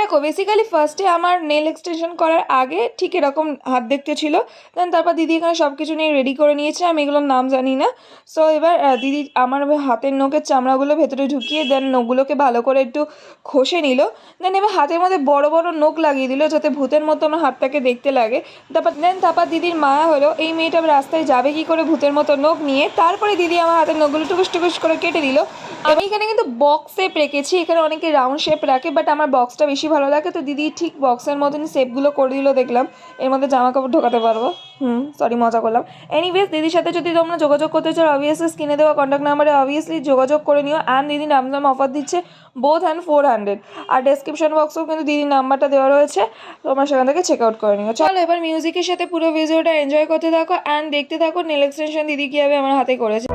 দেখো বেসিক্যালি ফার্স্টে আমার নেল এক্সটেনশন করার আগে ঠিক এরকম হাত দেখতে ছিল, দেন তারপর দিদি এখানে সব কিছু নিয়ে রেডি করে নিয়েছে, আমি এগুলোর নাম জানি না। সো এবার দিদি আমার হাতের নখের চামড়াগুলো ভেতরে ঢুকিয়ে দেন নখগুলোকে ভালো করে একটু ঘষে নিল, দেন এবার হাতের মধ্যে বড় বড় নখ লাগিয়ে দিল যাতে ভূতের মতো আমার হাতটাকে দেখতে লাগে। তারপর দিদির মায়া হলো এই মেয়েটা রাস্তায় যাবে কি করে ভূতের মতো নখ নিয়ে, তারপরে দিদি আমার হাতের নখগুলো টুকুস টুকুস করে কেটে দিল। আমি এখানে কিন্তু বক্স শেপ রেখেছি, এখানে অনেকে রাউন্ড শেপ রাখে, বাট আমার বক্সটা বেশি ভালো লাগে, তো দিদি ঠিক বক্সের মতনই শেপগুলো করে দিল। দেখলাম এর মধ্যে জামা কাপড় ঢোকাতে পারবো। সরি, মজা করলাম। এনিওয়েজ, দিদির সাথে যদি তোমরা যোগাযোগ করতে চাও অবভিয়াসলি স্ক্রিনে দেওয়া কন্ট্যাক্ট নাম্বারে অবভিয়াসলি যোগাযোগ করে নিও। অ্যান্ড দিদি নাম অফার দিচ্ছে বোথ অ্যান্ড 400, আর ডেসক্রিপশন বক্সেও কিন্তু দিদির নাম্বারটা দেওয়া রয়েছে, তোমরা সেখান থেকে চেক আউট করে নিও। চলো এবার মিউজিকের সাথে পুরো ভিডিওটা এনজয় করতে থাকো অ্যান্ড দেখতে থাকো নেল এক্সটেনশন দিদি কীভাবে আমার হাতে করেছে।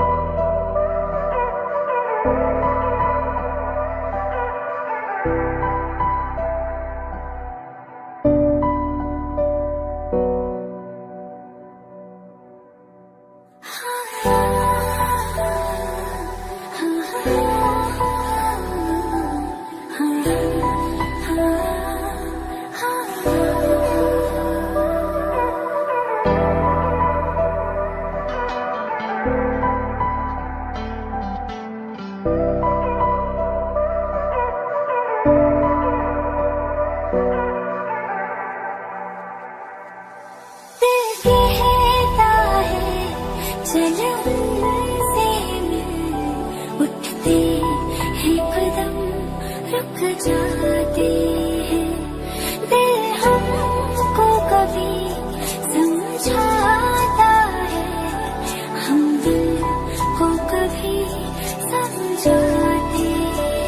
जाते हैं दिल हमको कभी समझाता है, हम दिल को कभी समझाते हैं।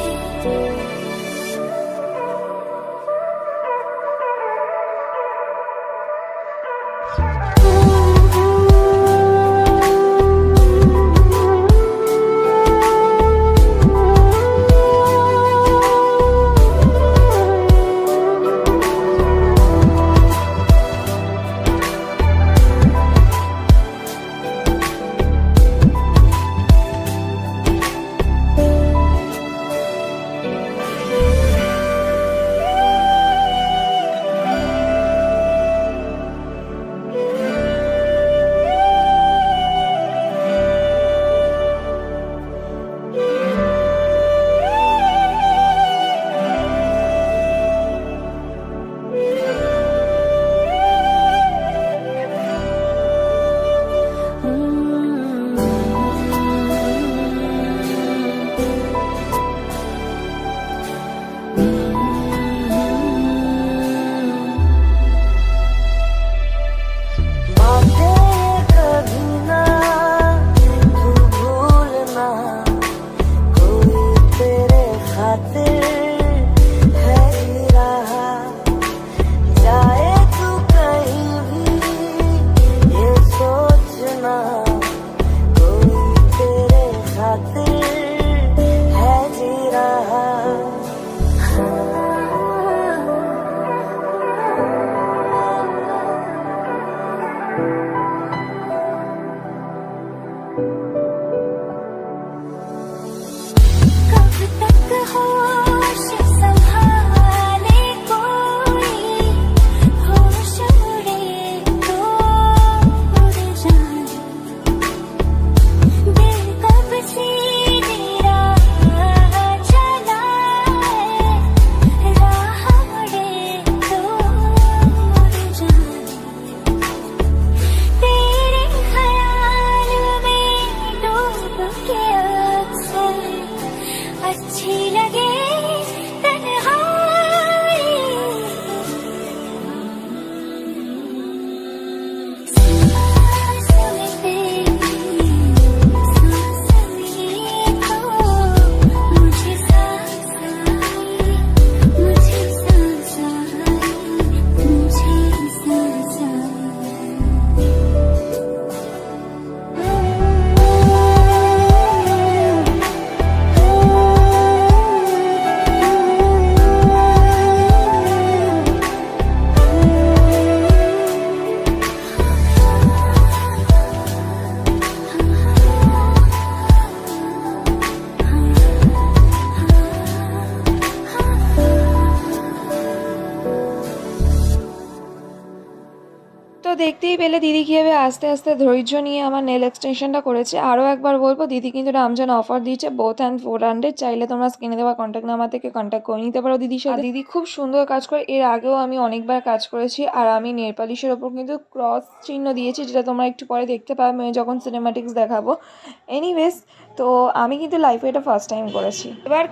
দেখতেই পেলে দিদি কীভাবে আস্তে আস্তে ধৈর্য নিয়ে আমার নেল এক্সটেনশনটা করেছে। আরও একবার বলবো, দিদি কিন্তু রমজান অফার দিয়েছে বোথ অ্যান্ড 400। চাইলে তোমরা স্ক্রিনে দেওয়া কন্ট্যাক্ট নাম্বার থেকে কন্ট্যাক্ট করে নিতে পারো দিদির সাথে। আর দিদি খুব সুন্দর কাজ করে, এর আগেও আমি অনেকবার কাজ করেছি। আর আমি নেল পালিশের ওপর কিন্তু ক্রস চিহ্ন দিয়েছি, যেটা তোমরা একটু পরে দেখতে পাবে আমি যখন সিনেমাটিক্স দেখাবো। এনিওয়েজ, তো আমি কিন্তু লাইফে এটা ফার্স্ট টাইম করেছি। এবার